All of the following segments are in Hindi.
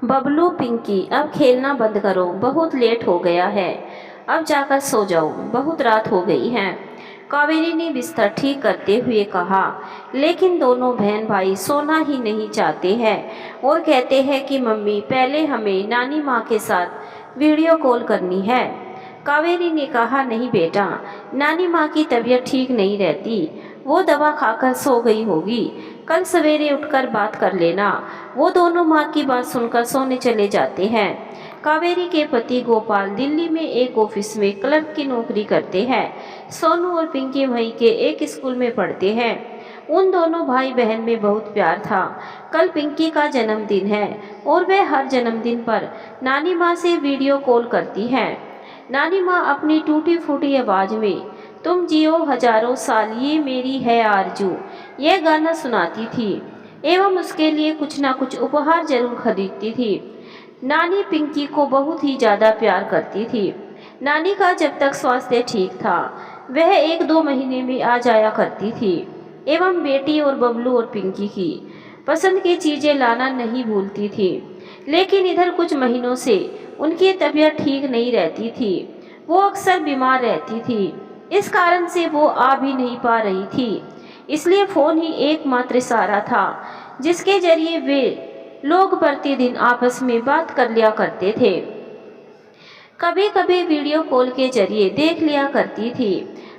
बबलू, पिंकी, अब खेलना बंद करो, बहुत लेट हो गया है। अब जाकर सो जाओ, बहुत रात हो गई है। कावेरी ने बिस्तर ठीक करते हुए कहा। लेकिन दोनों बहन भाई सोना ही नहीं चाहते हैं और कहते हैं कि मम्मी, पहले हमें नानी माँ के साथ वीडियो कॉल करनी है। कावेरी ने कहा, नहीं बेटा, नानी माँ की तबीयत ठीक नहीं रहती, वो दवा खाकर सो गई होगी, कल सवेरे उठकर बात कर लेना। वो दोनों माँ की बात सुनकर सोने चले जाते हैं। कावेरी के पति गोपाल दिल्ली में एक ऑफिस में क्लर्क की नौकरी करते हैं। सोनू और पिंकी वहीं के एक स्कूल में पढ़ते हैं। उन दोनों भाई बहन में बहुत प्यार था। कल पिंकी का जन्मदिन है और वह हर जन्मदिन पर नानी माँ से वीडियो कॉल करती है। नानी माँ अपनी टूटी फूटी आवाज़ में तुम जियो हजारों साल ये मेरी है आरजू यह गाना सुनाती थी एवं उसके लिए कुछ ना कुछ उपहार जरूर खरीदती थी। नानी पिंकी को बहुत ही ज़्यादा प्यार करती थी। नानी का जब तक स्वास्थ्य ठीक था वह 1-2 महीने में आ जाया करती थी एवं बेटी और बबलू और पिंकी की पसंद की चीज़ें लाना नहीं भूलती थी। लेकिन इधर कुछ महीनों से उनकी तबीयत ठीक नहीं रहती थी। वो अक्सर बीमार रहती थी, इस कारण से वो आ भी नहीं पा रही थी। इसलिए फ़ोन ही एकमात्र सहारा था जिसके जरिए वे लोग प्रतिदिन आपस में बात कर लिया करते थे। कभी कभी वीडियो कॉल के जरिए देख लिया करती थी।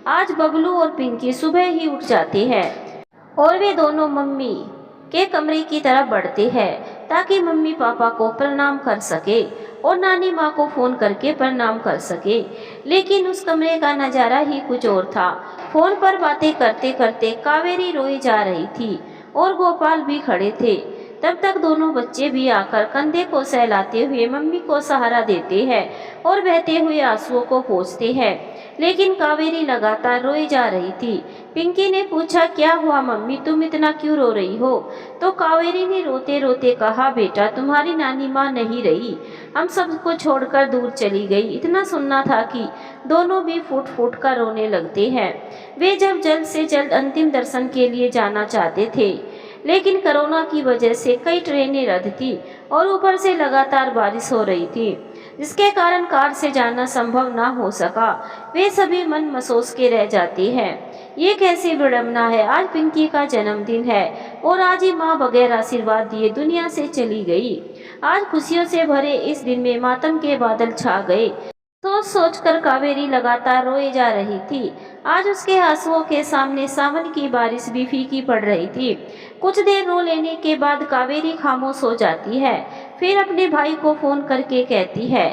आज बबलू और पिंकी सुबह ही उठ जाते हैं और वे दोनों मम्मी के कमरे की तरफ बढ़ते हैं ताकि मम्मी पापा को प्रणाम कर सके और नानी माँ को फ़ोन करके प्रणाम कर सके। लेकिन उस कमरे का नज़ारा ही कुछ और था। फ़ोन पर बातें करते करते कावेरी रोई जा रही थी और गोपाल भी खड़े थे। तब तक दोनों बच्चे भी आकर कंधे को सहलाते हुए मम्मी को सहारा देते हैं और बहते हुए आंसुओं को पोंछते हैं। लेकिन कावेरी लगातार रोई जा रही थी। पिंकी ने पूछा, क्या हुआ मम्मी, तुम इतना क्यों रो रही हो? तो कावेरी ने रोते रोते कहा, बेटा, तुम्हारी नानी माँ नहीं रही, हम सबको छोड़कर दूर चली गई। इतना सुनना था कि दोनों भी फूट फूट कर रोने लगते हैं। वे जब जल्द से जल्द अंतिम दर्शन के लिए जाना चाहते थे, लेकिन कोरोना की वजह से कई ट्रेनें रद्द थी और ऊपर से लगातार बारिश हो रही थी, जिसके कारण कार से जाना संभव ना हो सका। वे सभी मन मसोस के रह जाते हैं। ये कैसी विडंबना है, आज पिंकी का जन्मदिन है और आज ही माँ बगैर आशीर्वाद दिए दुनिया से चली गई। आज खुशियों से भरे इस दिन में मातम के बादल छा गए। सोच सोचकर कावेरी लगातार रोए जा रही थी। आज उसके आंसुओं के सामने सावन की बारिश भी फीकी पड़ रही थी। कुछ देर रो लेने के बाद कावेरी खामोश हो जाती है। फिर अपने भाई को फोन करके कहती है,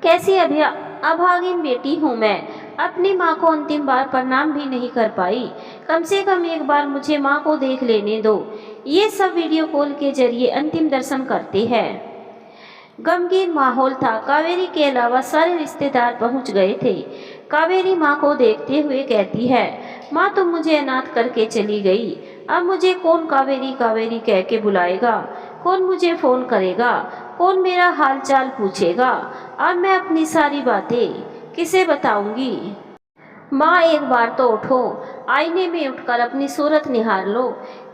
कैसी अभागिन बेटी हूँ मैं, अपनी माँ को अंतिम बार प्रणाम भी नहीं कर पाई। कम से कम एक बार मुझे माँ को देख लेने दो। ये सब वीडियो कॉल के जरिए अंतिम दर्शन करते हैं। गमगीन माहौल था। कावेरी के अलावा सारे रिश्तेदार पहुंच गए थे। कावेरी माँ को देखते हुए कहती है, माँ, तुम मुझे अनाथ करके चली गई। अब मुझे कौन कावेरी कावेरी कह के बुलाएगा? कौन मुझे फ़ोन करेगा? कौन मेरा हाल चाल पूछेगा? अब मैं अपनी सारी बातें किसे बताऊंगी? माँ, एक बार तो उठो, आईने में उठकर अपनी सूरत निहार लो।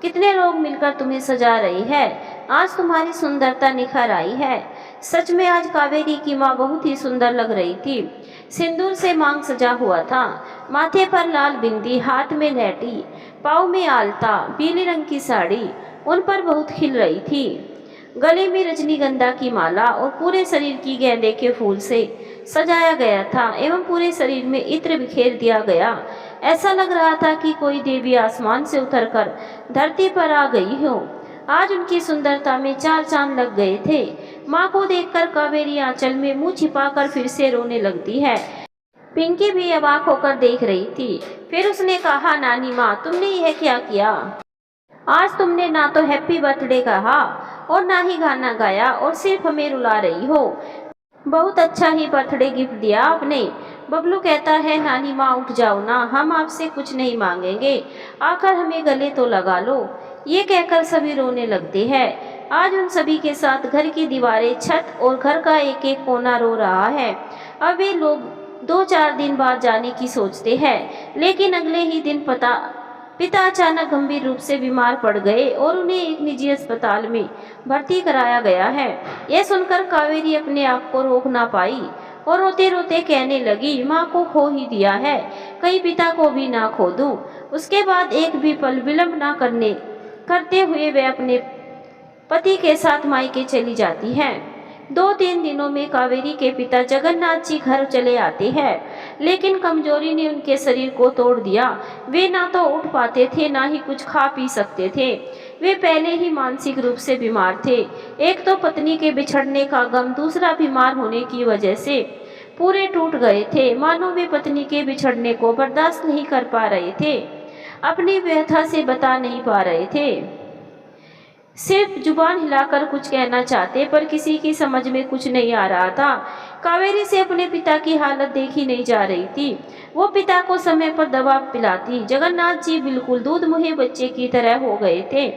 कितने लोग मिलकर तुम्हें सजा रही है। आज तुम्हारी सुंदरता निखर आई है। सच में आज कावेरी की माँ बहुत ही सुंदर लग रही थी। सिंदूर से मांग सजा हुआ था, माथे पर लाल बिंदी, हाथ में लैटी, पाँव में आलता, पीले रंग की साड़ी उन पर बहुत खिल रही थी। गले में रजनीगंधा की माला और पूरे शरीर की गेंदे के फूल से सजाया गया था एवं पूरे शरीर में इत्र बिखेर दिया गया। ऐसा लग रहा था कि कोई देवी आसमान से उतरकर धरती पर आ गई हो। आज उनकी सुंदरता में 4 चांद लग गए थे। माँ को देखकर कावेरी आंचल में मुंह छिपाकर फिर से रोने लगती है। पिंकी भी अवाक होकर देख रही थी। फिर उसने कहा, नानी माँ, तुमने यह क्या किया? आज तुमने ना तो हैप्पी बर्थडे कहा और ना ही गाना गाया और सिर्फ हमें रुला रही हो। बहुत अच्छा ही बर्थडे गिफ्ट दिया आपने। बबलू कहता है, नानी माँ उठ जाओ ना, हम आपसे कुछ नहीं मांगेंगे, आकर हमें गले तो लगा लो। ये कहकर सभी रोने लगते हैं। आज उन सभी के साथ घर की दीवारें, छत और घर का एक एक कोना रो रहा है। अब वे लोग 2-4 दिन बाद जाने की सोचते हैं, लेकिन अगले ही दिन पिता अचानक गंभीर रूप से बीमार पड़ गए और उन्हें एक निजी अस्पताल में भर्ती कराया गया है। यह सुनकर कावेरी अपने आप को रोक ना पाई और रोते रोते कहने लगी, माँ को खो ही दिया है, कहीं पिता को भी ना खो दूं। उसके बाद एक भी पल विलंब ना करते हुए वे अपने पति के साथ मायके चली जाती हैं। 2-3 दिनों में कावेरी के पिता जगन्नाथ जी घर चले आते हैं, लेकिन कमजोरी ने उनके शरीर को तोड़ दिया। वे ना तो उठ पाते थे, ना ही कुछ खा पी सकते थे। वे पहले ही मानसिक रूप से बीमार थे। एक तो पत्नी के बिछड़ने का गम, दूसरा बीमार होने की वजह से पूरे टूट गए थे। मानो वे पत्नी के बिछड़ने को बर्दाश्त नहीं कर पा रहे थे, अपनी व्यथा से बता नहीं पा रहे थे। सिर्फ जुबान हिलाकर कुछ कहना चाहते, पर किसी की समझ में कुछ नहीं आ रहा था। कावेरी से अपने पिता की हालत देखी नहीं जा रही थी। वो पिता को समय पर दवा पिलाती। जगन्नाथ जी बिल्कुल दूध मुहे बच्चे की तरह हो गए थे।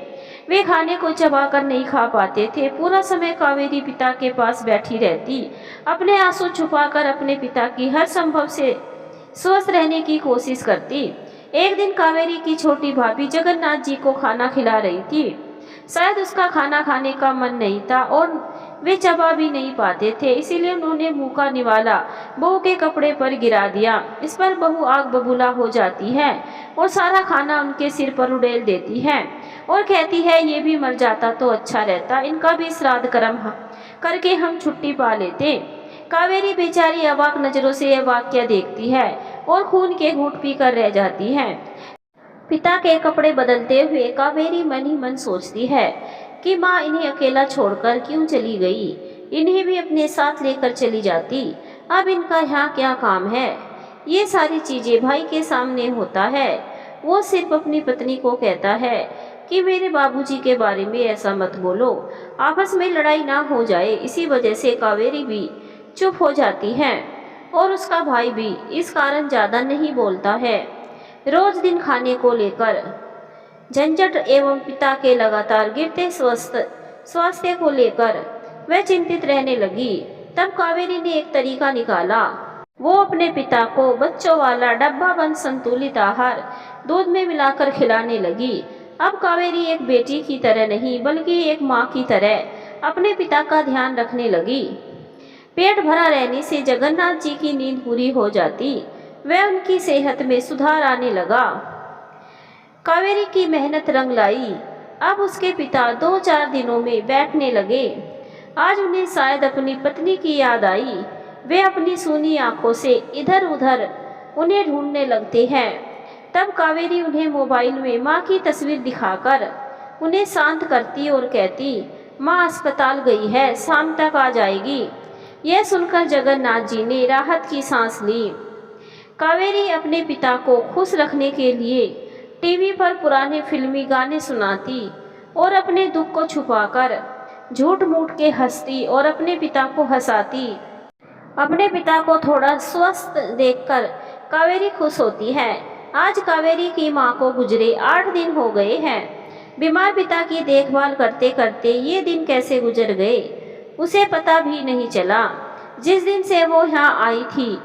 वे खाने को चबाकर नहीं खा पाते थे। पूरा समय कावेरी पिता के पास बैठी रहती, अपने आंसू छुपाकर अपने पिता की हर संभव से स्वस्थ रहने की कोशिश करती। एक दिन कावेरी की छोटी भाभी जगन्नाथ जी को खाना खिला रही थी। शायद उसका खाना खाने का मन नहीं था और वे चबा भी नहीं पाते थे, इसीलिए उन्होंने मुंह का निवाला बहू के कपड़े पर गिरा दिया। इस पर बहू आग बबूला हो जाती है और सारा खाना उनके सिर पर उड़ेल देती है और कहती है, ये भी मर जाता तो अच्छा रहता, इनका भी श्राद्ध कर्म करके हम छुट्टी पा लेते। कावेरी बेचारी अवाक नजरों से यह वाक्य देखती है और खून के घूंट पीकर रह जाती है। पिता के कपड़े बदलते हुए कावेरी मन ही मन सोचती है कि माँ इन्हें अकेला छोड़कर क्यों चली गई, इन्हें भी अपने साथ लेकर चली जाती। अब इनका यहाँ क्या काम है। ये सारी चीजें भाई के सामने होता है। वो सिर्फ अपनी पत्नी को कहता है कि मेरे बाबूजी के बारे में ऐसा मत बोलो, आपस में लड़ाई ना हो जाए। इसी वजह से कावेरी भी चुप हो जाती है और उसका भाई भी इस कारण ज्यादा नहीं बोलता है। रोज दिन खाने को लेकर झंझट एवं पिता के लगातार गिरते स्वास्थ्य को लेकर वह चिंतित रहने लगी। तब कावेरी ने एक तरीका निकाला। वो अपने पिता को बच्चों वाला डब्बा बंद संतुलित आहार दूध में मिलाकर खिलाने लगी। अब कावेरी एक बेटी की तरह नहीं, बल्कि एक माँ की तरह अपने पिता का ध्यान रखने लगी। पेट भरा रहने से जगन्नाथ जी की नींद पूरी हो जाती, वह उनकी सेहत में सुधार आने लगा। कावेरी की मेहनत रंग लाई। अब उसके पिता 2-4 दिनों में बैठने लगे। आज उन्हें शायद अपनी पत्नी की याद आई। वे अपनी सूनी आंखों से इधर उधर उन्हें ढूंढने लगते हैं। तब कावेरी उन्हें मोबाइल में माँ की तस्वीर दिखाकर उन्हें शांत करती और कहती, माँ अस्पताल गई है, शाम तक आ जाएगी। यह सुनकर जगन्नाथ जी ने राहत की सांस ली। कावेरी अपने पिता को खुश रखने के लिए टीवी पर पुराने फिल्मी गाने सुनाती और अपने दुख को छुपाकर झूठ मूठ के हंसती और अपने पिता को हंसाती। अपने पिता को थोड़ा स्वस्थ देखकर कावेरी खुश होती है। आज कावेरी की माँ को गुजरे 8 दिन हो गए हैं। बीमार पिता की देखभाल करते करते ये दिन कैसे गुजर गए उसे पता भी नहीं चला। जिस दिन से वो यहाँ आई थी,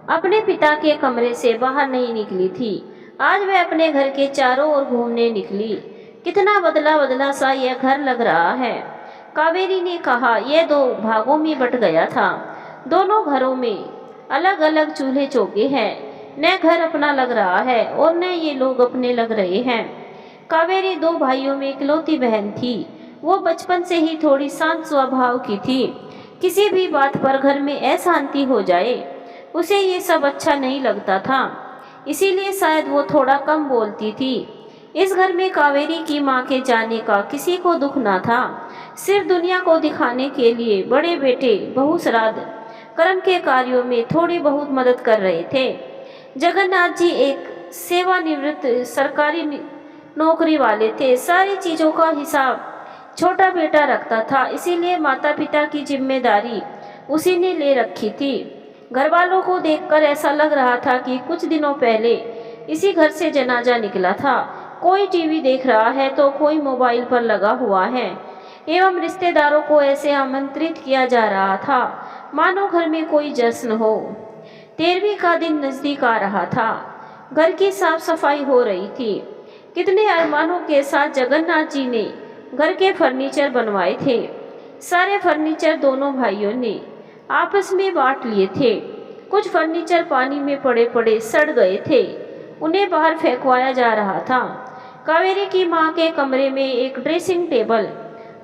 अपने पिता के कमरे से बाहर नहीं निकली थी। आज वह अपने घर के चारों ओर घूमने निकली। कितना बदला बदला सा यह घर लग रहा है। कावेरी ने कहा, यह 2 भागों में बट गया था। दोनों घरों में अलग अलग चूल्हे चौके हैं। न घर अपना लग रहा है और न ये लोग अपने लग रहे हैं। कावेरी 2 भाइयों में इकलौती बहन थी। वो बचपन से ही थोड़ी शांत स्वभाव की थी। किसी भी बात पर घर में अशांति हो जाए उसे ये सब अच्छा नहीं लगता था, इसीलिए शायद वो थोड़ा कम बोलती थी। इस घर में कावेरी की माँ के जाने का किसी को दुख ना था। सिर्फ दुनिया को दिखाने के लिए बड़े बेटे बहू श्राद्ध कर्म के कार्यों में थोड़ी बहुत मदद कर रहे थे। जगन्नाथ जी एक सेवानिवृत्त सरकारी नौकरी वाले थे। सारी चीज़ों का हिसाब छोटा बेटा रखता था, इसीलिए माता पिता की जिम्मेदारी उसी ने ले रखी थी। घर वालों को देखकर ऐसा लग रहा था कि कुछ दिनों पहले इसी घर से जनाजा निकला था। कोई टीवी देख रहा है तो कोई मोबाइल पर लगा हुआ है एवं रिश्तेदारों को ऐसे आमंत्रित किया जा रहा था मानो घर में कोई जश्न हो। 13वीं का दिन नजदीक आ रहा था। घर की साफ सफाई हो रही थी। कितने अरमानों के साथ जगन्नाथ जी ने घर के फर्नीचर बनवाए थे। सारे फर्नीचर दोनों भाइयों ने आपस में बांट लिए थे। कुछ फर्नीचर पानी में पड़े पड़े सड़ गए थे, उन्हें बाहर फेंकवाया जा रहा था। कावेरी की माँ के कमरे में एक ड्रेसिंग टेबल,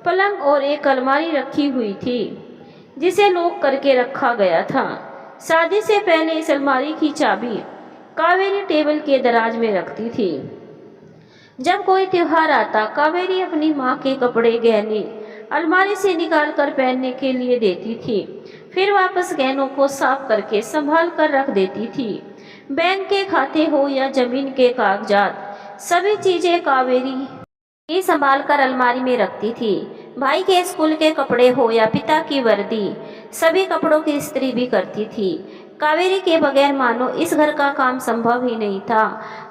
पलंग और एक अलमारी रखी हुई थी, जिसे लॉक करके रखा गया था। शादी से पहले इस अलमारी की चाबी कावेरी टेबल के दराज में रखती थी। जब कोई त्योहार आता, कावेरी अपनी माँ के कपड़े गहने अलमारी से निकाल कर पहनने के लिए देती थी, फिर वापस गहनों को साफ करके संभाल कर रख देती थी। बैंक के खाते हो या जमीन के कागजात, सभी चीजें कावेरी ही संभाल कर अलमारी में रखती थी। भाई के स्कूल के कपड़े हो या पिता की वर्दी, सभी कपड़ों की इस्त्री भी करती थी। कावेरी के बगैर मानो इस घर का काम संभव ही नहीं था।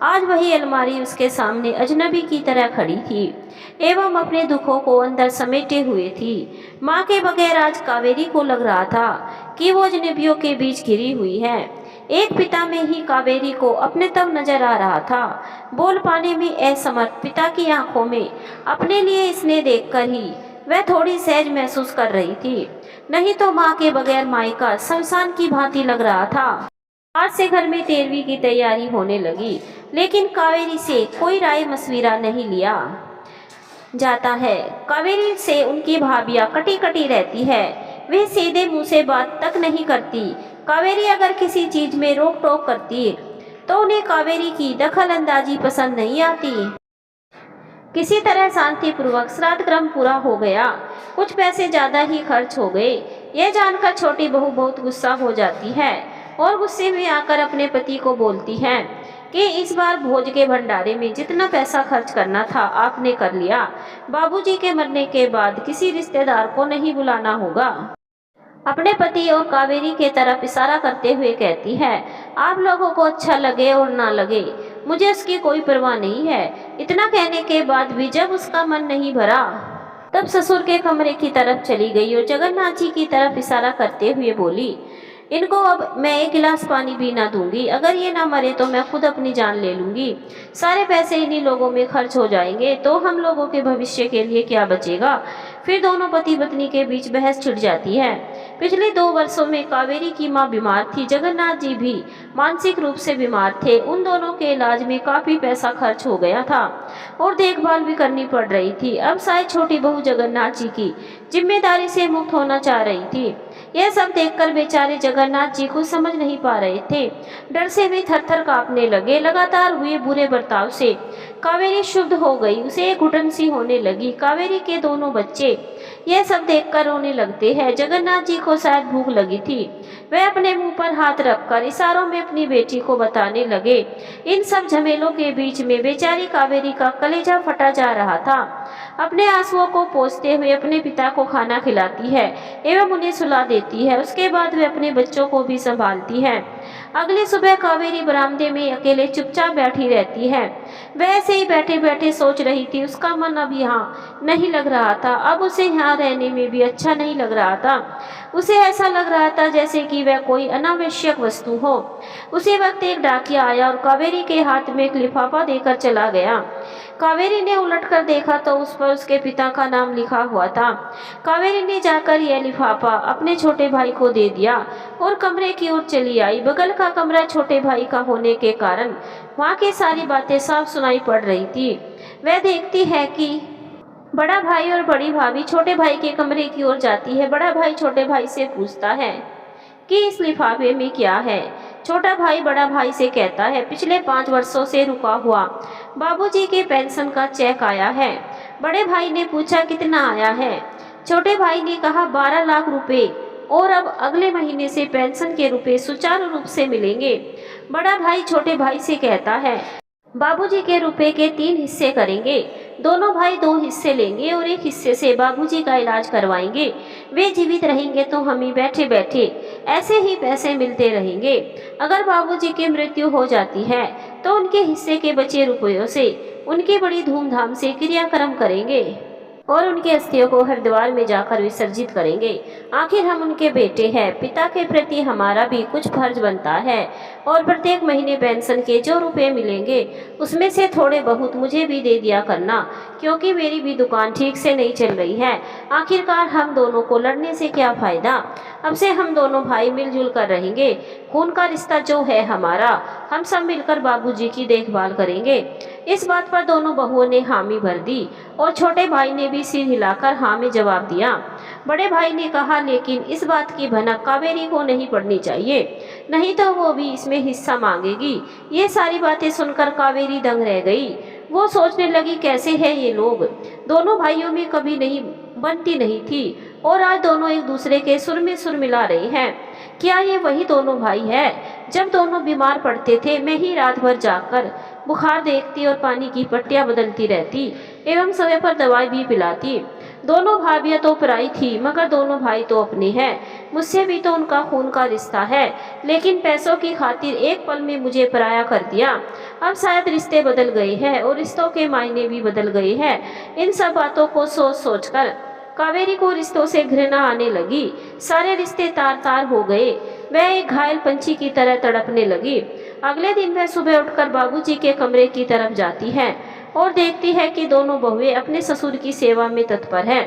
आज वही अलमारी उसके सामने अजनबी की तरह खड़ी थी एवं अपने दुखों को अंदर समेटे हुए थी। माँ के बगैर आज कावेरी को लग रहा था कि वो अजनबियों के बीच घिरी हुई है। एक पिता में ही कावेरी को अपने तब नजर आ रहा था। बोल पाने में असमर्थ पिता की आंखों में अपने लिए स्नेह देखकर ही वह थोड़ी सहज महसूस कर रही थी, नहीं तो माँ के बगैर मायका शमशान की भांति लग रहा था। आज से घर में 13वीं की तैयारी होने लगी, लेकिन कावेरी से कोई राय मशविरा नहीं लिया जाता है। कावेरी से उनकी भाभियां कटी कटी रहती है, वे सीधे मुंह से बात तक नहीं करती। कावेरी अगर किसी चीज में रोक टोक करती तो उन्हें कावेरी की दखल अंदाजी पसंद नहीं आती। किसी तरह शांतिपूर्वक श्राद्ध क्रम पूरा हो गया। कुछ पैसे ज्यादा ही खर्च हो गए। यह जानकर छोटी बहू बहुत गुस्सा हो जाती है और गुस्से में आकर अपने पति को बोलती है कि इस बार भोज के भंडारे में जितना पैसा खर्च करना था आपने कर लिया। बाबूजी के मरने के बाद किसी रिश्तेदार को नहीं बुलाना होगा। अपने पति और कावेरी के तरफ इशारा करते हुए कहती है, आप लोगों को अच्छा लगे और ना लगे, मुझे उसकी कोई परवाह नहीं है। इतना कहने के बाद भी जब उसका मन नहीं भरा, तब ससुर के कमरे की तरफ चली गई और जगन्नाथ जी की तरफ इशारा करते हुए बोली, इनको अब मैं एक गिलास पानी भी ना दूंगी। अगर ये ना मरे तो मैं खुद अपनी जान ले लूंगी। सारे पैसे इन्हीं लोगों में खर्च हो जाएंगे तो हम लोगों के भविष्य के लिए क्या बचेगा। फिर दोनों पति पत्नी के बीच बहस छिड़ जाती है। पिछले 2 वर्षों में कावेरी की मां बीमार थी, जगन्नाथ जी भी मानसिक रूप से बीमार थे। उन दोनों के इलाज में काफी पैसा खर्च हो गया था और देखभाल भी करनी पड़ रही थी। अब शायद छोटी बहू जगन्नाथ जी की जिम्मेदारी से मुक्त होना चाह रही थी। यह सब देखकर बेचारे जगन्नाथ जी कुछ समझ नहीं पा रहे थे। डर से वे थर-थर कांपने लगे। लगातार हुए बुरे बर्ताव से कावेरी शुद्ध हो गई, उसे एक घुटन सी होने लगी। कावेरी के दोनों बच्चे यह सब देखकर रोने लगते हैं। जगन्नाथ जी को शायद भूख लगी थी, वह अपने मुंह पर हाथ रखकर इशारों में अपनी बेटी को बताने लगे। इन सब झमेलों के बीच में बेचारी कावेरी का कलेजा फटा जा रहा था। अपने आंसुओं को पोंछते हुए अपने पिता को खाना खिलाती है एवं उन्हें सुला देती है। उसके बाद वे अपने बच्चों को भी संभालती है। अगली सुबह कावेरी बरामदे में अकेले चुपचाप बैठी रहती है। वह ऐसे ही बैठे बैठे सोच रही थी। उसका मन अब यहाँ नहीं लग रहा था। अब उसे यहाँ रहने में भी अच्छा नहीं लग रहा था। उसे ऐसा लग रहा था जैसे कि वह कोई अनावश्यक वस्तु हो। उसी वक्त एक डाकिया आया और कावेरी के हाथ में एक लिफाफा देकर चला गया। कावेरी ने उलटकर देखा तो उस पर उसके पिता का नाम लिखा हुआ था। कावेरी ने जाकर यह लिफाफा अपने छोटे भाई को दे दिया और कमरे की ओर चली आई। बगल का कमरा छोटे भाई का होने के कारण वहाँ की सारी बातें साफ सुनाई पड़ रही थी। वह देखती है कि बड़ा भाई और बड़ी भाभी छोटे भाई के कमरे की ओर जाती है। बड़ा भाई छोटे भाई से पूछता है कि इस लिफाफे में क्या है। छोटा भाई बड़ा भाई से कहता है, पिछले 5 वर्षों से रुका हुआ बाबूजी के पेंशन का चेक आया है। बड़े भाई ने पूछा, कितना आया है? छोटे भाई ने कहा, 12 लाख रुपए, और अब अगले महीने से पेंशन के रुपए सुचारू रूप से मिलेंगे। बड़ा भाई छोटे भाई से कहता है, बाबूजी के रुपए के 3 हिस्से करेंगे। दोनों भाई 2 हिस्से लेंगे और एक हिस्से से बाबूजी का इलाज करवाएंगे। वे जीवित रहेंगे तो हमें बैठे बैठे ऐसे ही पैसे मिलते रहेंगे। अगर बाबूजी की मृत्यु हो जाती है तो उनके हिस्से के बचे रुपयों से उनकी बड़ी धूमधाम से क्रियाक्रम करेंगे। और उनकी अस्थियों को हरिद्वार में जाकर विसर्जित करेंगे। आखिर हम उनके बेटे हैं, पिता के प्रति हमारा भी कुछ फर्ज बनता है और प्रत्येक महीने पेंशन के जो रुपए मिलेंगे उसमें से थोड़े बहुत मुझे भी दे दिया करना, क्योंकि मेरी भी दुकान ठीक से नहीं चल रही है। आखिरकार हम दोनों को लड़ने से क्या फायदा। अब से हम दोनों भाई मिलजुल कर रहेंगे। खून का रिश्ता जो है हमारा, हम सब मिलकर बाबूजी की देखभाल करेंगे। इस बात पर दोनों बहुओं ने हामी भर दी और छोटे भाई ने भी सिर हिलाकर हाँ में जवाब दिया। बड़े भाई ने कहा, लेकिन इस बात की भनक कावेरी को नहीं पड़नी चाहिए, नहीं तो वो भी इसमें हिस्सा मांगेगी। ये सारी बातें सुनकर कावेरी दंग रह गई। वो सोचने लगी, कैसे है ये लोग। दोनों भाइयों में कभी नहीं बनती नहीं थी और आज दोनों एक दूसरे के सुर में सुर मिला रहे हैं। क्या ये वही दोनों भाई है? जब दोनों बीमार पड़ते थे मैं ही रात भर जाकर बुखार देखती और पानी की पट्टियां बदलती रहती एवं समय पर दवाई भी पिलाती। दोनों भाभियां तो पराई थी, मगर दोनों भाई तो अपने हैं। मुझसे भी तो उनका खून का रिश्ता है, लेकिन पैसों की खातिर एक पल में मुझे पराया कर दिया। अब शायद रिश्ते बदल गए हैं और रिश्तों के मायने भी बदल गए हैं। इन सब बातों को सोच सोचकर कावेरी को रिश्तों से घृणा आने लगी। सारे रिश्ते तार तार हो गए। वह एक घायल पंछी की तरह तड़पने लगी। अगले दिन वह सुबह उठकर बाबूजी के कमरे की तरफ जाती है और देखती है कि दोनों बहुएं अपने ससुर की सेवा में तत्पर है।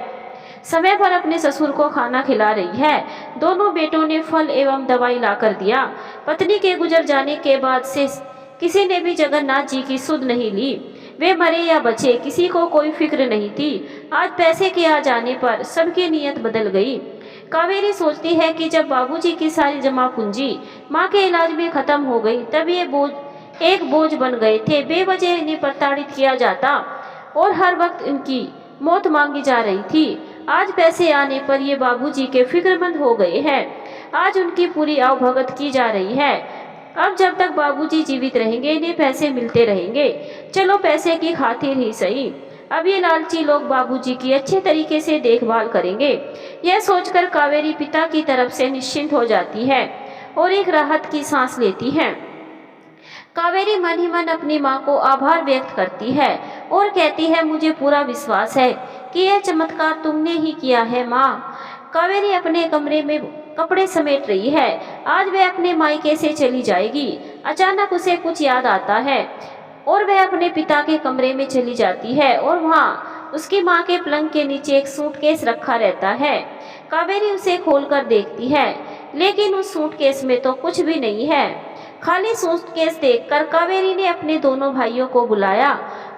समय पर अपने ससुर को खाना खिला रही है। दोनों बेटों ने फल एवं दवाई लाकर दिया। पत्नी के गुजर जाने के बाद से किसी ने भी जगन्नाथ जी की सुध नहीं ली। वे मरे या बचे, किसी को कोई फिक्र नहीं थी। आज पैसे के आ जाने पर सबकी नीयत बदल गई। कावेरी सोचती है कि जब बाबूजी की सारी जमा पूंजी माँ के इलाज में खत्म हो गई, तब ये एक बोझ बन गए थे। बेवजह इन्हें प्रताड़ित किया जाता और हर वक्त इनकी मौत मांगी जा रही थी। आज पैसे आने पर ये बाबूजी के फिक्रमंद हो गए हैं। आज उनकी पूरी आवभगत की जा रही है। अब जब तक बाबूजी जीवित रहेंगे इन्हें पैसे मिलते रहेंगे। चलो पैसे की खातिर ही सही, अब ये लालची लोग बाबूजी की अच्छे तरीके से देखभाल करेंगे। यह सोचकर कावेरी पिता की तरफ से निश्चिंत हो जाती है और एक राहत की सांस लेती है। कावेरी मन ही मन अपनी माँ को आभार व्यक्त करती है और कहती है, मुझे पूरा विश्वास है कि यह चमत्कार तुमने ही किया है माँ। कावेरी अपने कमरे में कपड़े समेट रही है। आज वह अपने मायके से चली जाएगी। अचानक उसे कुछ याद आता है और वह अपने पिता के कमरे में चली जाती है और वहाँ उसकी माँ के पलंग के नीचे एक सूटकेस रखा रहता है। कावेरी उसे खोलकर देखती है, लेकिन उस सूटकेस में तो कुछ भी नहीं है। खाली सूटकेस देखकर कावेरी ने अपने दोनों भाइयों को बुलाया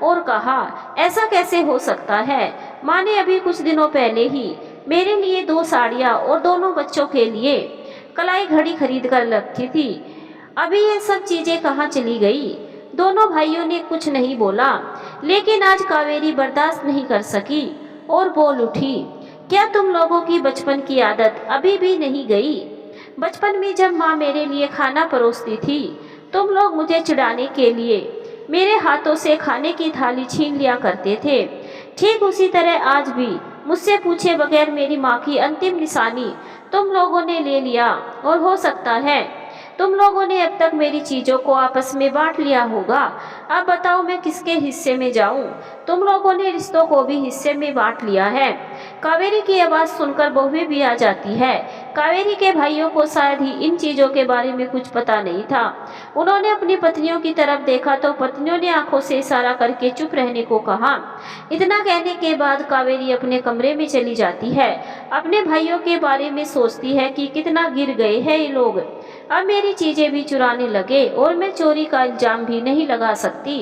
और कहा, ऐसा कैसे हो सकता है? माँ ने अभी कुछ दिनों पहले ही मेरे लिए 2 साड़ियाँ और दोनों बच्चों के लिए कलाई घड़ी खरीद कर रखी थी। अभी ये सब चीजें कहाँ चली गई? दोनों भाइयों ने कुछ नहीं बोला, लेकिन आज कावेरी बर्दाश्त नहीं कर सकी और बोल उठी, क्या तुम लोगों की बचपन की आदत अभी भी नहीं गई? बचपन में जब माँ मेरे लिए खाना परोसती थी, तुम लोग मुझे चिढ़ाने के लिए मेरे हाथों से खाने की थाली छीन लिया करते थे। ठीक उसी तरह आज भी मुझसे पूछे बगैर मेरी माँ की अंतिम निशानी तुम लोगों ने ले लिया और हो सकता है तुम लोगों ने अब तक मेरी चीज़ों को आपस में बांट लिया होगा। अब बताओ मैं किसके हिस्से में जाऊं? तुम लोगों ने रिश्तों को भी हिस्से में बांट लिया है। कावेरी की आवाज़ सुनकर बहुएं भी आ जाती है। कावेरी के भाइयों को शायद ही इन चीज़ों के बारे में कुछ पता नहीं था। उन्होंने अपनी पत्नियों की तरफ देखा तो पत्नियों ने आंखों से इशारा करके चुप रहने को कहा। इतना कहने के बाद कावेरी अपने कमरे में चली जाती है। अपने भाइयों के बारे में सोचती है कि कितना गिर गए हैं ये लोग। अब मेरी चीज़ें भी चुराने लगे और मैं चोरी का इल्जाम भी नहीं लगा सकती,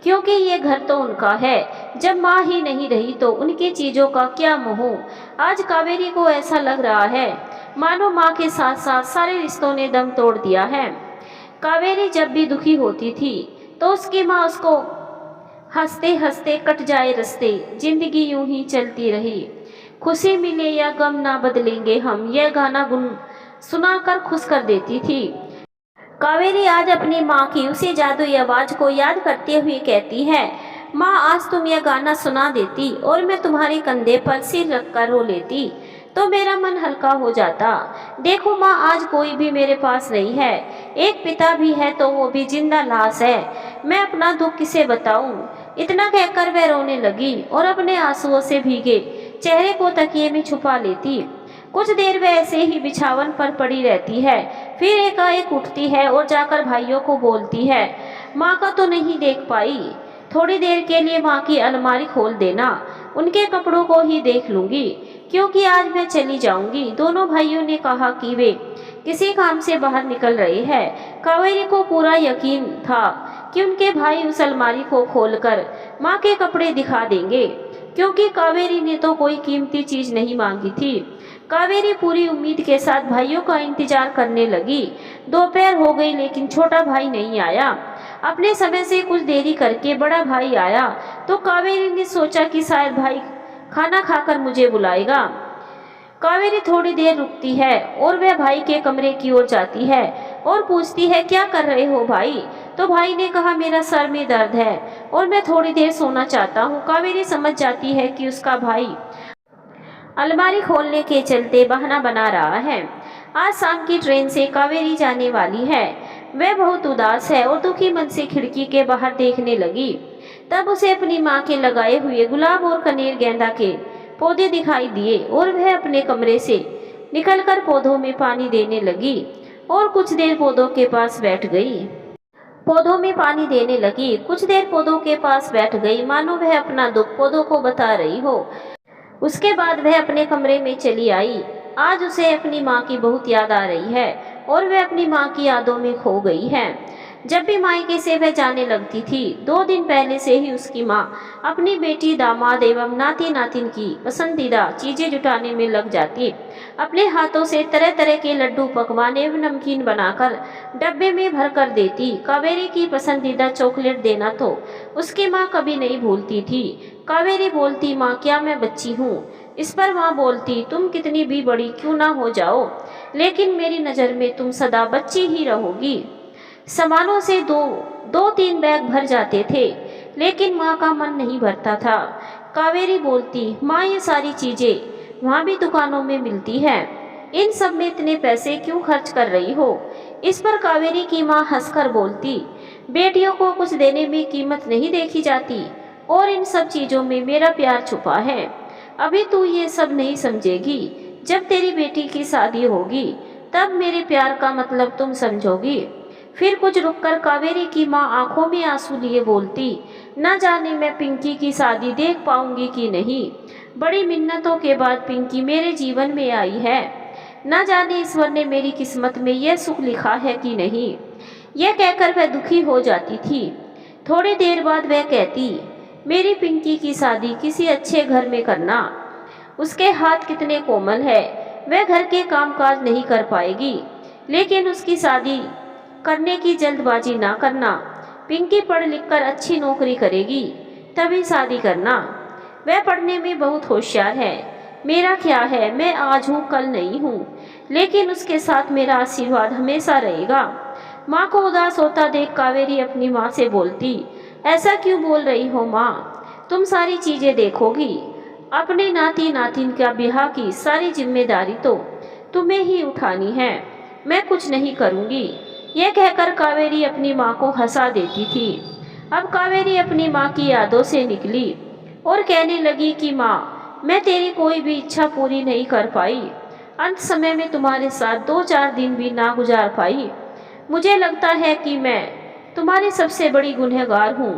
क्योंकि ये घर तो उनका है। जब माँ ही नहीं रही तो उनकी चीज़ों का क्या मोह। आज कावेरी को ऐसा लग रहा है मानो माँ के साथ साथ सारे रिश्तों ने दम तोड़ दिया है। कावेरी जब भी दुखी होती थी तो उसकी माँ उसको हंसते हंसते कट जाए रस्ते, जिंदगी यूं ही चलती रही, खुशी मिले या गम ना बदलेंगे हम, यह गाना सुनाकर खुश कर देती थी। कावेरी आज अपनी माँ की उसी जादुई आवाज़ को याद करते हुए कहती है, माँ आज तुम यह गाना सुना देती और मैं तुम्हारे कंधे पर सिर रखकर रो लेती तो मेरा मन हल्का हो जाता। देखो माँ, आज कोई भी मेरे पास नहीं है। एक पिता भी है तो वो भी जिंदा लाश है। मैं अपना दुख किसे बताऊं? इतना कहकर वह रोने लगी और अपने आंसुओं से भीगे चेहरे को तकिए में छुपा लेती। कुछ देर वह ऐसे ही बिछावन पर पड़ी रहती है, फिर एकाएक उठती है और जाकर भाइयों को बोलती है, माँ का तो नहीं देख पाई, थोड़ी देर के लिए माँ की अलमारी खोल देना, उनके कपड़ों को ही देख लूंगी, क्योंकि आज मैं चली जाऊंगी। दोनों भाइयों ने कहा कि वे किसी काम से बाहर निकल रहे हैं। कावेरी को पूरा यकीन था कि उनके भाई उस अलमारी को खोलकर माँ के कपड़े दिखा देंगे, क्योंकि कावेरी ने तो कोई कीमती चीज नहीं मांगी थी। कावेरी पूरी उम्मीद के साथ भाइयों का इंतजार करने लगी। दोपहर हो गई लेकिन छोटा भाई नहीं आया। अपने समय से कुछ देरी करके बड़ा भाई आया तो कावेरी ने सोचा कि शायद भाई खाना खाकर मुझे बुलाएगा। कावेरी थोड़ी देर रुकती है और वह भाई के कमरे की ओर जाती है और पूछती है, क्या कर रहे हो भाई? तो भाई ने कहा, मेरा सर में दर्द है और मैं थोड़ी देर सोना चाहता हूँ। कावेरी समझ जाती है कि उसका भाई अलमारी खोलने के चलते बहाना बना रहा है। आज शाम की ट्रेन से कावेरी जाने वाली है। वह बहुत उदास है और दुखी मन से खिड़की के बाहर देखने लगी। तब उसे अपनी माँ के लगाए हुए गुलाब और कनेर गेंदा के पौधे दिखाई दिए और वह अपने कमरे से निकलकर पौधों में पानी देने लगी और कुछ देर पौधों के पास बैठ गई। पौधों में पानी देने लगी, कुछ देर पौधों के पास बैठ गई, मानो वह अपना दुख पौधों को बता रही हो। उसके बाद वह अपने कमरे में चली आई। आज उसे अपनी माँ की बहुत याद आ रही है और वह अपनी माँ की यादों में खो गई है। जब भी मायके से वह जाने लगती थी, 2 दिन पहले से ही उसकी माँ अपनी बेटी, दामाद एवं नाती नातिन की पसंदीदा चीजें जुटाने में लग जाती। अपने हाथों से तरह तरह के लड्डू, पकवान एवं नमकीन बनाकर डब्बे में भर कर देती। कावेरी की पसंदीदा चॉकलेट देना तो उसकी माँ कभी नहीं भूलती थी। कावेरी बोलती, माँ क्या मैं बच्ची हूँ? इस पर माँ बोलती, तुम कितनी भी बड़ी क्यों ना हो जाओ, लेकिन मेरी नज़र में तुम सदा बच्ची ही रहोगी। सामानों से दो तीन बैग भर जाते थे, लेकिन माँ का मन नहीं भरता था। कावेरी बोलती, माँ ये सारी चीजें वहाँ भी दुकानों में मिलती है, इन सब में इतने पैसे क्यों खर्च कर रही हो? इस पर कावेरी की माँ हंसकर बोलती, बेटियों को कुछ देने में कीमत नहीं देखी जाती और इन सब चीजों में मेरा प्यार छुपा है। अभी तू ये सब नहीं समझेगी, जब तेरी बेटी की शादी होगी तब मेरे प्यार का मतलब तुम समझोगी। फिर कुछ रुककर कावेरी की माँ आंखों में आंसू लिए बोलती, न जाने मैं पिंकी की शादी देख पाऊंगी कि नहीं। बड़ी मिन्नतों के बाद पिंकी मेरे जीवन में आई है, न जाने ईश्वर ने मेरी किस्मत में यह सुख लिखा है कि नहीं। यह कहकर वह दुखी हो जाती थी। थोड़ी देर बाद वह कहती, मेरी पिंकी की शादी किसी अच्छे घर में करना। उसके हाथ कितने कोमल है, वह घर के कामकाज नहीं कर पाएगी, लेकिन उसकी शादी करने की जल्दबाजी ना करना। पिंकी पढ़ लिख कर अच्छी नौकरी करेगी तभी शादी करना। वह पढ़ने में बहुत होशियार है। मेरा क्या है, मैं आज हूँ कल नहीं हूँ, लेकिन उसके साथ मेरा आशीर्वाद हमेशा रहेगा। माँ को उदास होता देख कावेरी अपनी माँ से बोलती, ऐसा क्यों बोल रही हो माँ? तुम सारी चीजें देखोगी, अपने नाती नातिन का ब्याह की सारी जिम्मेदारी तो तुम्हें ही उठानी है, मैं कुछ नहीं करूँगी। यह कहकर कावेरी अपनी माँ को हंसा देती थी। अब कावेरी अपनी माँ की यादों से निकली और कहने लगी कि माँ, मैं तेरी कोई भी इच्छा पूरी नहीं कर पाई। अंत समय में तुम्हारे साथ 2-4 दिन भी ना गुजार पाई। मुझे लगता है कि मैं तुम्हारी सबसे बड़ी गुनहगार हूँ।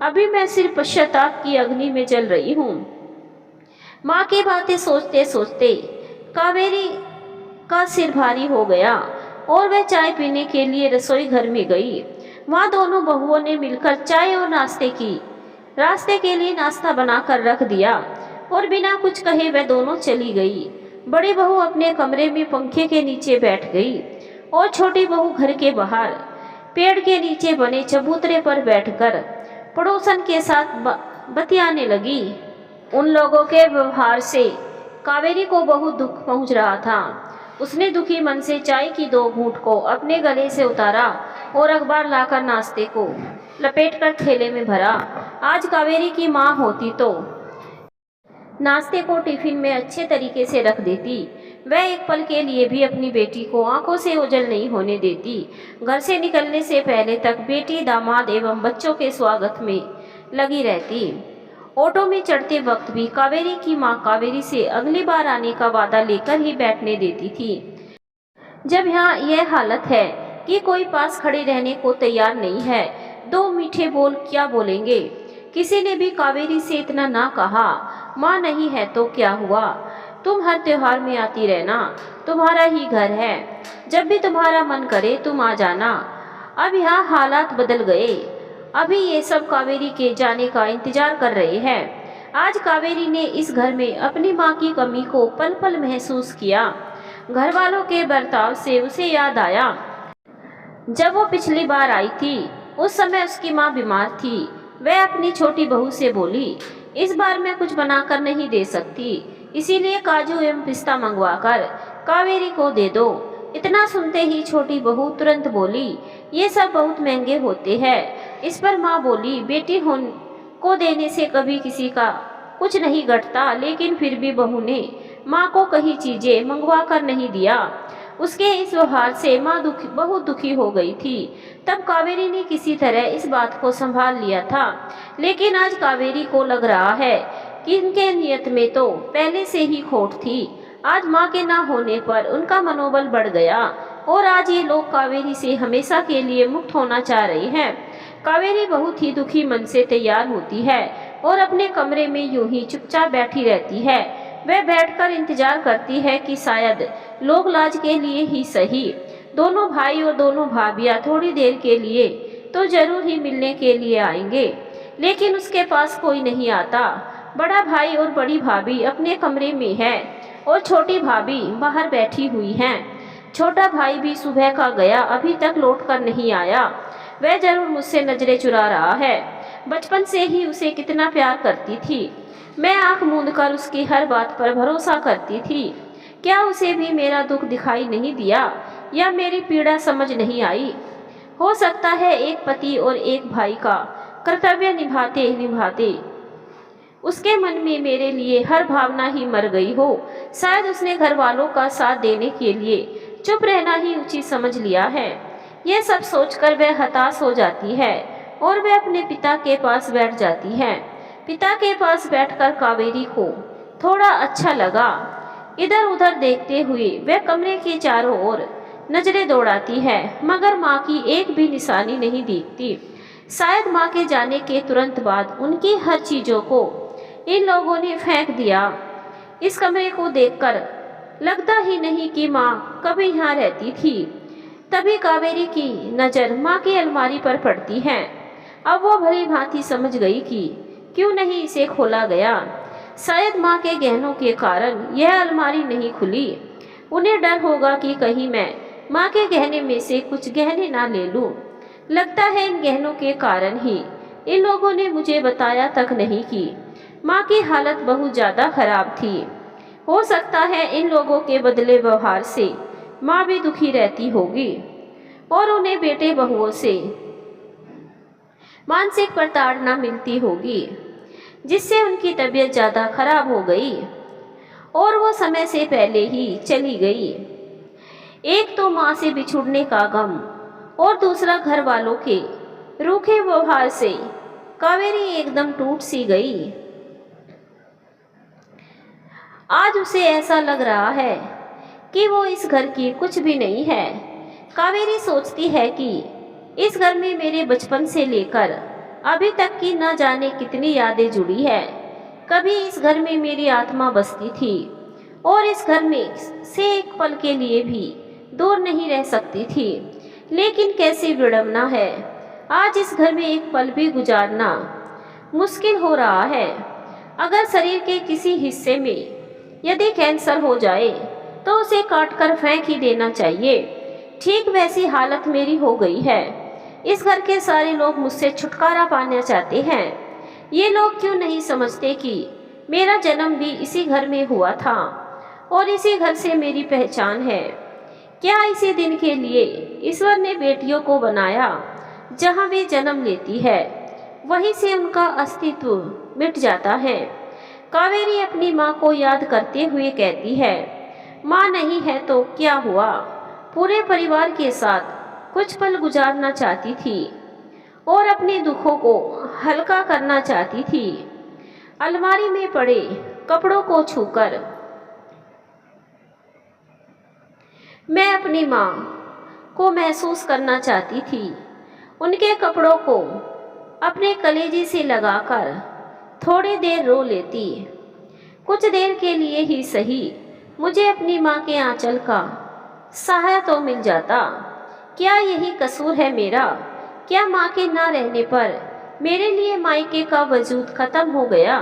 अभी मैं सिर्फ पश्चाताप की अग्नि में जल रही हूँ। माँ की बातें सोचते सोचते कावेरी का सिर भारी हो गया और वह चाय पीने के लिए रसोई घर में गई। वहाँ दोनों बहुओं ने मिलकर चाय और रास्ते के लिए नाश्ता बनाकर रख दिया और बिना कुछ कहे वह दोनों चली गई। बड़ी बहू अपने कमरे में पंखे के नीचे बैठ गई और छोटी बहू घर के बाहर पेड़ के नीचे बने चबूतरे पर बैठकर पड़ोसन के साथ बतियाने लगी। उन लोगों के व्यवहार से कावेरी को बहुत दुख पहुंच रहा था। उसने दुखी मन से चाय की 2 घूंट को अपने गले से उतारा और अखबार लाकर नाश्ते को लपेटकर थैले में भरा। आज कावेरी की माँ होती तो नाश्ते को टिफिन में अच्छे तरीके से रख देती। वह एक पल के लिए भी अपनी बेटी को आंखों से ओझल नहीं होने देती। घर से निकलने से पहले तक बेटी, दामाद एवं बच्चों के स्वागत में लगी रहती। ऑटो में चढ़ते वक्त भी कावेरी की माँ कावेरी से अगली बार आने का वादा लेकर ही बैठने देती थी। जब यहाँ यह हालत है कि कोई पास खड़े रहने को तैयार नहीं है, दो मीठे बोल क्या बोलेंगे। किसी ने भी कावेरी से इतना ना कहा। माँ नहीं है तो क्या हुआ, तुम हर त्योहार में आती रहना, तुम्हारा ही घर है, जब भी तुम्हारा मन करे तुम आ जाना। अब यहाँ हालात बदल गए। अभी ये सब कावेरी के जाने का इंतजार कर रहे हैं। आज कावेरी ने इस घर में अपनी माँ की कमी को पल पल महसूस किया। घर वालों के बर्ताव से उसे याद आया, जब वो पिछली बार आई थी उस समय उसकी माँ बीमार थी। वह अपनी छोटी बहू से बोली, इस बार मैं कुछ बनाकर नहीं दे सकती, इसीलिए काजू एवं पिस्ता मंगवाकर कावेरी को दे दो। इतना सुनते ही छोटी बहू तुरंत बोली, ये सब बहुत महंगे होते हैं। इस पर माँ बोली, बेटी को देने से कभी किसी का कुछ नहीं घटता, लेकिन फिर भी बहू ने माँ को कई चीजें मंगवा कर नहीं दिया। उसके इस व्यवहार से माँ बहुत दुखी हो गई थी। तब कावेरी ने किसी तरह इस बात को संभाल लिया था, लेकिन आज कावेरी को लग रहा है कि इनके नियत में तो पहले से ही खोट थी। आज माँ के ना होने पर उनका मनोबल बढ़ गया और आज ये लोग कावेरी से हमेशा के लिए मुक्त होना चाह रहे हैं। कावेरी बहुत ही दुखी मन से तैयार होती है और अपने कमरे में यूं ही चुपचाप बैठी रहती है। वह बैठकर इंतजार करती है कि शायद लोग लाज के लिए ही सही दोनों भाई और दोनों भाभियां थोड़ी देर के लिए तो जरूर ही मिलने के लिए आएंगे, लेकिन उसके पास कोई नहीं आता। बड़ा भाई और बड़ी भाभी अपने कमरे में है और छोटी भाभी बाहर बैठी हुई हैं। छोटा भाई भी सुबह का गया, अभी तक लौट कर नहीं आया। वह जरूर मुझसे नजरें चुरा रहा है। बचपन से ही उसे कितना प्यार करती थी। मैं आंख मूंदकर उसकी हर बात पर भरोसा करती थी। क्या उसे भी मेरा दुख दिखाई नहीं दिया या मेरी पीड़ा समझ नहीं आई? हो सकता है एक पति और एक भाई का कर्तव्य निभाते निभाते उसके मन में मेरे लिए हर भावना ही मर गई हो। शायद उसने घर वालों का साथ देने के लिए चुप रहना ही उचित समझ लिया है। यह सब सोचकर वह हताश हो जाती है और वह अपने पिता के पास बैठ जाती है। पिता के पास बैठकर कावेरी को थोड़ा अच्छा लगा। इधर उधर देखते हुए वह कमरे के चारों ओर नजरें दौड़ाती है, मगर माँ की एक भी निशानी नहीं दिखती। शायद माँ के जाने के तुरंत बाद उनकी हर चीजों को इन लोगों ने फेंक दिया। इस कमरे को देखकर लगता ही नहीं कि माँ कभी यहाँ रहती थी। तभी कावेरी की नज़र माँ की अलमारी पर पड़ती है। अब वो भली भांति समझ गई कि क्यों नहीं इसे खोला गया। शायद माँ के गहनों के कारण यह अलमारी नहीं खुली। उन्हें डर होगा कि कहीं मैं माँ के गहने में से कुछ गहने ना ले लूं। लगता है इन गहनों के कारण ही इन लोगों ने मुझे बताया तक नहीं कि माँ की हालत बहुत ज़्यादा खराब थी। हो सकता है इन लोगों के बदले व्यवहार से माँ भी दुखी रहती होगी और उन्हें बेटे बहुओं से मानसिक प्रताड़ना मिलती होगी, जिससे उनकी तबीयत ज़्यादा खराब हो गई और वो समय से पहले ही चली गई। एक तो माँ से बिछुड़ने का गम और दूसरा घर वालों के रूखे व्यवहार से कावेरी एकदम टूट सी गई। आज उसे ऐसा लग रहा है कि वो इस घर की कुछ भी नहीं है। कावेरी सोचती है कि इस घर में मेरे बचपन से लेकर अभी तक की न जाने कितनी यादें जुड़ी है। कभी इस घर में मेरी आत्मा बसती थी और इस घर में से एक पल के लिए भी दूर नहीं रह सकती थी। लेकिन कैसी विडंबना है, आज इस घर में एक पल भी गुजारना मुश्किल हो रहा है। अगर शरीर के किसी हिस्से में यदि कैंसर हो जाए तो उसे काटकर फेंक ही देना चाहिए। ठीक वैसी हालत मेरी हो गई है। इस घर के सारे लोग मुझसे छुटकारा पाना चाहते हैं। ये लोग क्यों नहीं समझते कि मेरा जन्म भी इसी घर में हुआ था और इसी घर से मेरी पहचान है। क्या इसी दिन के लिए ईश्वर ने बेटियों को बनाया? जहाँ वे जन्म लेती है वहीं से उनका अस्तित्व मिट जाता है। कावेरी अपनी माँ को याद करते हुए कहती है, माँ नहीं है तो क्या हुआ, पूरे परिवार के साथ कुछ पल गुजारना चाहती थी और अपने दुखों को हल्का करना चाहती थी। अलमारी में पड़े कपड़ों को छूकर मैं अपनी माँ को महसूस करना चाहती थी। उनके कपड़ों को अपने कलेजे से लगाकर थोड़ी देर रो लेती। कुछ देर के लिए ही सही मुझे अपनी माँ के आंचल का सहारा तो मिल जाता। क्या यही कसूर है मेरा? क्या माँ के ना रहने पर मेरे लिए मायके का वजूद खत्म हो गया?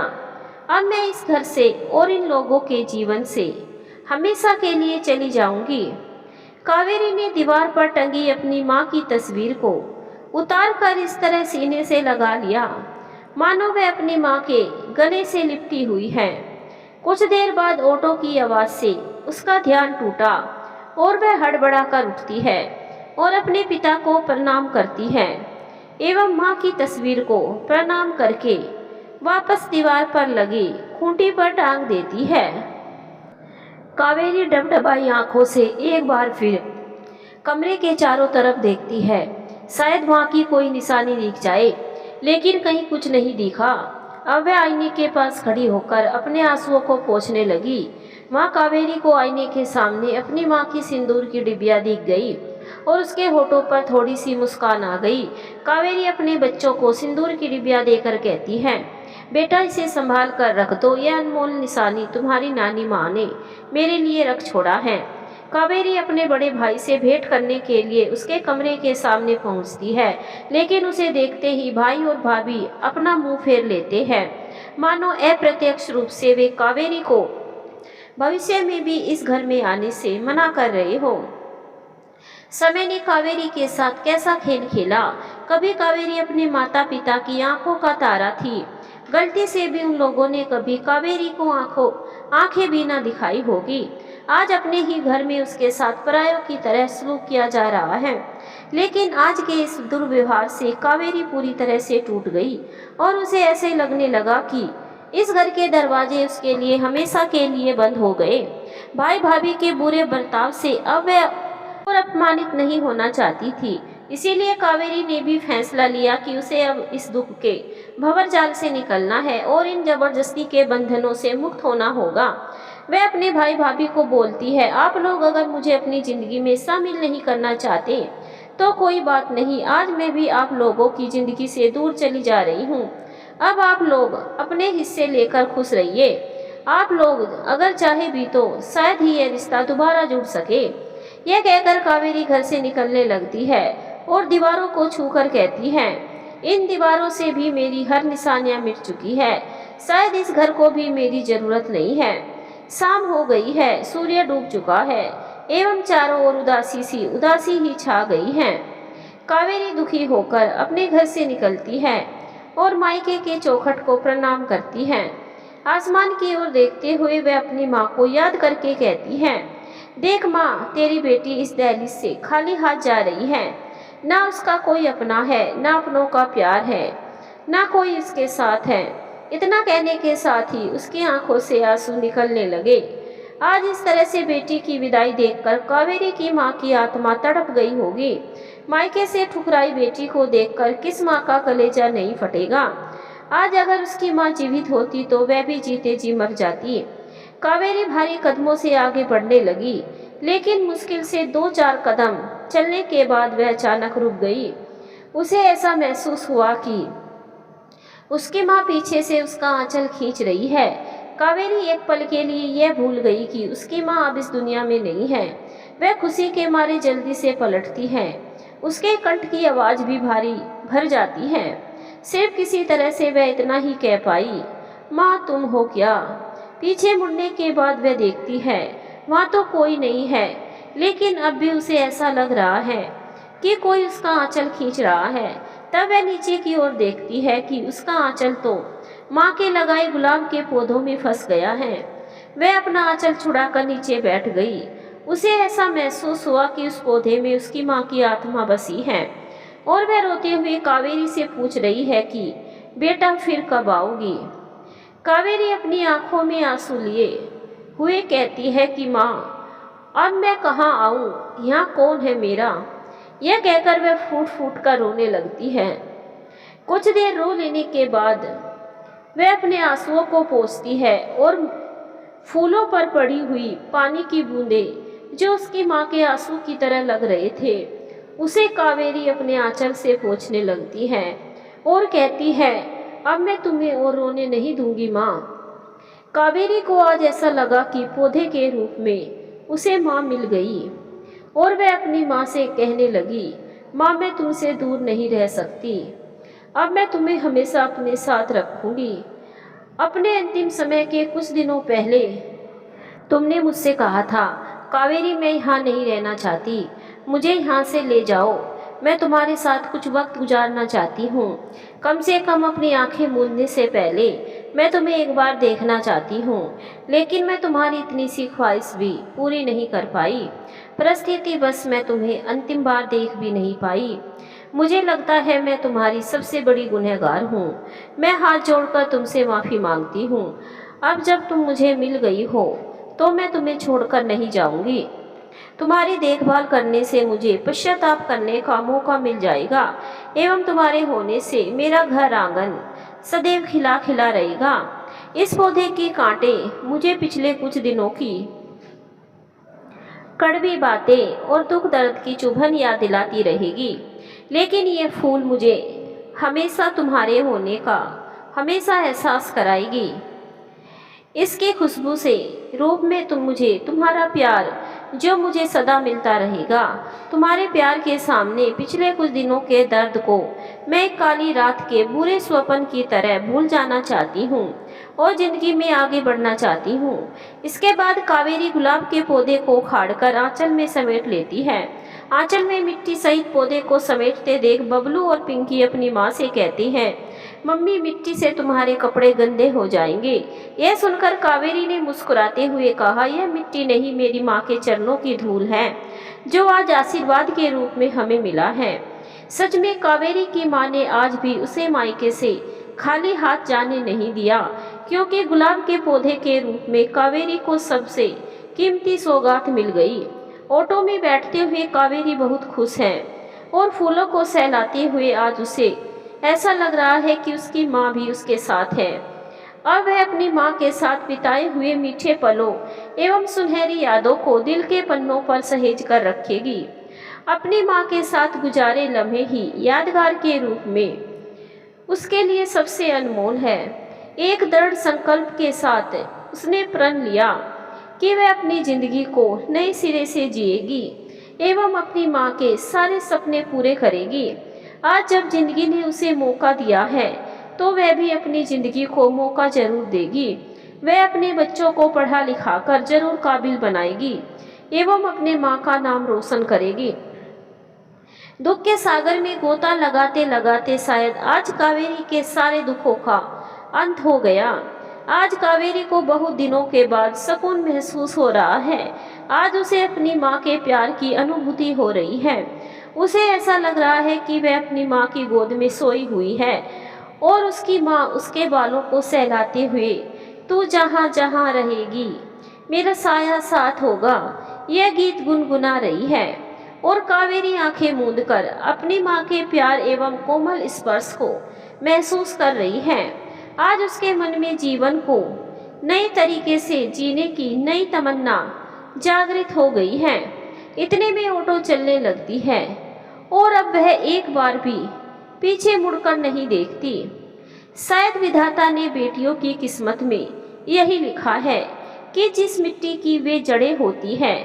अब मैं इस घर से और इन लोगों के जीवन से हमेशा के लिए चली जाऊंगी। कावेरी ने दीवार पर टंगी अपनी माँ की तस्वीर को उतार कर इस तरह सीने से लगा लिया मानो वह अपनी माँ के गले से लिपटी हुई है। कुछ देर बाद ऑटो की आवाज़ से उसका ध्यान टूटा और वह हड़बड़ा कर उठती है और अपने पिता को प्रणाम करती है एवं माँ की तस्वीर को प्रणाम करके वापस दीवार पर लगी खूंटी पर टांग देती है। कावेरी डबडबाई आंखों से एक बार फिर कमरे के चारों तरफ देखती है। शायद वहाँ की कोई निशानी दिख जाए, लेकिन कहीं कुछ नहीं दिखा। अब वह आईने के पास खड़ी होकर अपने आंसुओं को पोंछने लगी। माँ कावेरी को आईने के सामने अपनी माँ की सिंदूर की डिबिया दिख गई और उसके होठों पर थोड़ी सी मुस्कान आ गई। कावेरी अपने बच्चों को सिंदूर की डिबिया देकर कहती है, बेटा इसे संभाल कर रख दो, यह अनमोल निशानी तुम्हारी नानी माँ ने मेरे लिए रख छोड़ा है। कावेरी अपने बड़े भाई से भेंट करने के लिए उसके कमरे के सामने पहुंचती है, लेकिन उसे देखते ही भाई और भाभी अपना मुंह फेर लेते हैं, मानो अप्रत्यक्ष रूप से वे कावेरी को भविष्य में भी इस घर में आने से मना कर रहे हो। समय ने कावेरी के साथ कैसा खेल खेला। कभी कावेरी अपने माता पिता की आंखों का तारा थी। गलती से भी उन लोगों ने कभी कावेरी को आंखें भी ना दिखाई होगी। आज अपने ही घर में उसके साथ परायों की तरह सलूक किया जा रहा है। लेकिन आज के इस दुर्व्यवहार से कावेरी पूरी तरह से टूट गई और उसे ऐसे लगने लगा कि इस घर के दरवाजे उसके लिए हमेशा के लिए बंद हो गए। भाई भाभी के बुरे बर्ताव से अब वह और अपमानित नहीं होना चाहती थी। इसीलिए कावेरी ने भी फैसला लिया कि उसे अब इस दुख के भंवरजाल से निकलना है और इन जबरदस्ती के बंधनों से मुक्त होना होगा। वह अपने भाई भाभी को बोलती है, आप लोग अगर मुझे अपनी जिंदगी में शामिल नहीं करना चाहते तो कोई बात नहीं, आज मैं भी आप लोगों की जिंदगी से दूर चली जा रही हूँ। अब आप लोग अपने हिस्से लेकर खुश रहिए। आप लोग अगर चाहे भी तो शायद ही यह रिश्ता दोबारा जुड़ सके। यह कहकर कावेरी घर से निकलने लगती है और दीवारों को छूकर कहती है, इन दीवारों से भी मेरी हर निशानियां मिट चुकी है। शायद इस घर को भी मेरी जरूरत नहीं है। शाम हो गई है, सूर्य डूब चुका है एवं चारों ओर उदासी ही छा गई है। कावेरी दुखी होकर अपने घर से निकलती है और मायके के चौखट को प्रणाम करती है। आसमान की ओर देखते हुए वह अपनी माँ को याद करके कहती है, देख माँ, तेरी बेटी इस दहलीज से खाली हाथ जा रही है। ना उसका कोई अपना है, ना अपनों का प्यार है, ना कोई इसके साथ है। इतना कहने के साथ ही उसकी आंखों से आंसू निकलने लगे। आज इस तरह से बेटी की विदाई देखकर कावेरी की माँ की आत्मा तड़प गई होगी। मायके से ठुकराई बेटी को देखकर किस माँ का कलेजा नहीं फटेगा। आज अगर उसकी माँ जीवित होती तो वह भी जीते जी मर जाती। कावेरी भारी कदमों से आगे बढ़ने लगी, लेकिन मुश्किल से 2-4 कदम चलने के बाद वह अचानक रुक गई। उसे ऐसा महसूस हुआ कि उसकी माँ पीछे से उसका आंचल खींच रही है। कावेरी एक पल के लिए यह भूल गई कि उसकी माँ अब इस दुनिया में नहीं है। वह खुशी के मारे जल्दी से पलटती है। उसके कंठ की आवाज़ भी भारी भर जाती है। सिर्फ किसी तरह से वह इतना ही कह पाई, माँ तुम हो क्या? पीछे मुड़ने के बाद वह देखती है, वहाँ तो कोई नहीं है, लेकिन अब भी उसे ऐसा लग रहा है कि कोई उसका आंचल खींच रहा है। तब वह नीचे की ओर देखती है कि उसका आंचल तो माँ के लगाए गुलाब के पौधों में फंस गया है। वह अपना आंचल छुड़ाकर नीचे बैठ गई। उसे ऐसा महसूस हुआ कि उस पौधे में उसकी माँ की आत्मा बसी है और वह रोते हुए कावेरी से पूछ रही है कि बेटा फिर कब आओगी? कावेरी अपनी आंखों में आंसू लिए हुए कहती है कि माँ अब मैं कहाँ आऊँ, यहाँ कौन है मेरा? यह कहकर वह फूट फूट कर रोने लगती है। कुछ देर रो लेने के बाद वह अपने आंसुओं को पोंछती है और फूलों पर पड़ी हुई पानी की बूंदें जो उसकी माँ के आंसू की तरह लग रहे थे, उसे कावेरी अपने आंचल से पोंछने लगती है और कहती है, अब मैं तुम्हें और रोने नहीं दूंगी माँ। कावेरी को आज ऐसा लगा कि पौधे के रूप में उसे माँ मिल गई और वह अपनी माँ से कहने लगी, माँ मैं तुमसे दूर नहीं रह सकती, अब मैं तुम्हें हमेशा अपने साथ रखूंगी। अपने अंतिम समय के कुछ दिनों पहले तुमने मुझसे कहा था, कावेरी मैं यहाँ नहीं रहना चाहती, मुझे यहाँ से ले जाओ, मैं तुम्हारे साथ कुछ वक्त गुजारना चाहती हूँ। कम से कम अपनी आंखें मूंदने से पहले मैं तुम्हें एक बार देखना चाहती हूँ, लेकिन मैं तुम्हारी इतनी सी ख्वाहिश भी पूरी नहीं कर पाई। परिस्थिति बस मैं तुम्हें अंतिम बार देख भी नहीं पाई। मुझे लगता है मैं तुम्हारी सबसे बड़ी गुनहगार हूँ। मैं हाथ जोड़कर तुमसे माफ़ी मांगती हूँ। अब जब तुम मुझे मिल गई हो तो मैं तुम्हें छोड़कर नहीं जाऊँगी। तुम्हारी देखभाल करने से मुझे पश्चाताप करने का मौका मिल जाएगा एवं तुम्हारे होने से मेरा घर आंगन सदैव खिला खिला रहेगा। इस पौधे की कांटे मुझे पिछले कुछ दिनों की कड़वी बातें और दुख दर्द की चुभन याद दिलाती रहेगी, लेकिन ये फूल मुझे हमेशा तुम्हारे होने का हमेशा एहसास कराएगी। इसकी खुशबू से रूप में तुम मुझे तुम्हारा प्यार जो मुझे सदा मिलता रहेगा। तुम्हारे प्यार के सामने पिछले कुछ दिनों के दर्द को मैं एक काली रात के बुरे स्वप्न की तरह भूल जाना चाहती हूँ और जिंदगी में आगे बढ़ना चाहती हूँ। इसके बाद कावेरी गुलाब के पौधे को उखाड़कर आंचल में समेट लेती है। आंचल में मिट्टी सहित पौधे को समेटते देख बबलू और पिंकी अपनी माँ से कहती हैं, मम्मी मिट्टी से तुम्हारे कपड़े गंदे हो जाएंगे। यह सुनकर कावेरी ने मुस्कुराते हुए कहा, यह मिट्टी नहीं मेरी माँ के चरणों की धूल है जो आज आशीर्वाद के रूप में हमें मिला है। सच में कावेरी की माँ ने आज भी उसे मायके से खाली हाथ जाने नहीं दिया, क्योंकि गुलाब के पौधे के रूप में कावेरी को सबसे कीमती सौगात मिल गई। ऑटो में बैठते हुए कावेरी बहुत खुश है और फूलों को सहलाते हुए आज उसे ऐसा लग रहा है कि उसकी माँ भी उसके साथ है। अब वह अपनी माँ के साथ बिताए हुए मीठे पलों एवं सुनहरी यादों को दिल के पन्नों पर सहेज कर रखेगी। अपनी माँ के साथ गुजारे लम्हे ही यादगार के रूप में उसके लिए सबसे अनमोल है। एक दृढ़ संकल्प के साथ उसने प्रण लिया कि वह अपनी जिंदगी को नए सिरे से जिएगी एवं अपनी माँ के सारे सपने पूरे करेगी। आज जब जिंदगी ने उसे मौका दिया है तो वह भी अपनी जिंदगी को मौका जरूर देगी। वह अपने बच्चों को पढ़ा लिखा कर जरूर काबिल बनाएगी एवं अपने माँ का नाम रोशन करेगी। दुख के सागर में गोता लगाते लगाते शायद आज कावेरी के सारे दुखों का अंत हो गया। आज कावेरी को बहुत दिनों के बाद सुकून महसूस हो रहा है। आज उसे अपनी माँ के प्यार की अनुभूति हो रही है। उसे ऐसा लग रहा है कि वह अपनी माँ की गोद में सोई हुई है और उसकी माँ उसके बालों को सहलाते हुए, तू जहाँ जहाँ रहेगी मेरा साया साथ होगा, यह गीत गुनगुना रही है। और कावेरी आंखें मूंदकर अपनी माँ के प्यार एवं कोमल स्पर्श को महसूस कर रही है। आज उसके मन में जीवन को नए तरीके से जीने की नई तमन्ना जागृत हो गई है। इतने में ऑटो चलने लगती है और अब वह एक बार भी पीछे मुड़कर नहीं देखती। शायद विधाता ने बेटियों की किस्मत में यही लिखा है कि जिस मिट्टी की वे जड़ें होती है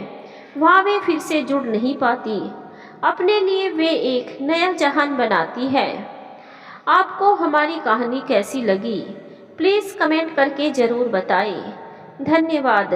वहाँ वे फिर से जुड़ नहीं पाती। अपने लिए वे एक नया जहान बनाती है। आपको हमारी कहानी कैसी लगी प्लीज़ कमेंट करके ज़रूर बताएं। धन्यवाद।